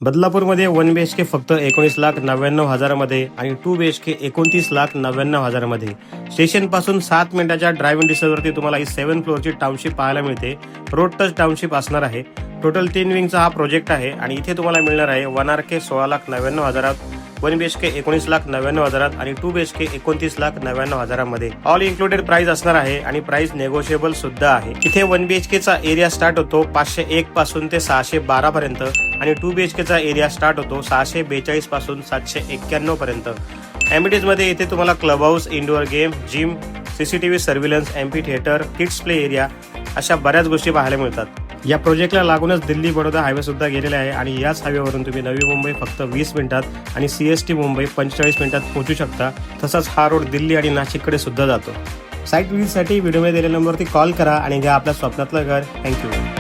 बदलापूरमध्ये 1 BHK फक्त 19,99,000 मध्ये आणि 2 BHK 29,99,000 मध्ये. स्टेशन पासून 7 मिनिटाच्या ड्रायव्हिंग डिस्टन्सवरती तुम्हाला ही 7 फ्लोअरची टाउनशिप पाहायला मिळते. रोड टच टाउनशिप असणार आहे. टोटल 3 विंगचा हा प्रोजेक्ट आहे आणि इथे तुम्हाला मिळणार आहे 1 RK 16,99,000, 1 BHK 19,99,000 आणि 2 BHK 29,99,000 मध्ये. ऑल इन्क्लुडेड प्राइस असणार आहे आणि प्राइस नेगोशिएबल सुद्धा आहे. इथे 1 BHK चा एरिया स्टार्ट होतो 501 पासून ते 612 पर्यंत आणि 2 BHK चा एरिया स्टार्ट होतो 642 पासून 791 पर्यंत. एमिटीज मध्ये इथे तुम्हाला club house, indoor game, gym, CCTV surveillance, amphi theatre, kids play area अशा बऱ्याच गोष्टी पाहायला मिळतात. या प्रोजेक्टला लागूनच दिल्ली बडोदा हायवे सुद्धा गेलेला आहे आणि याच हायवेवरून तुम्ही नवी मुंबई फक्त 20 मिनिटात आणि CST मुंबई 45 मिनिटात पोहोचू शकता. तसाच हा रोड दिल्ली आणि नाशिककडे सुद्धा जातो. साईट व्हिजिटसाठी व्हिडिओमध्ये दिलेल्या नंबरवरती कॉल करा आणि घ्या आपल्या स्वप्नातलं घर. थँक्यू.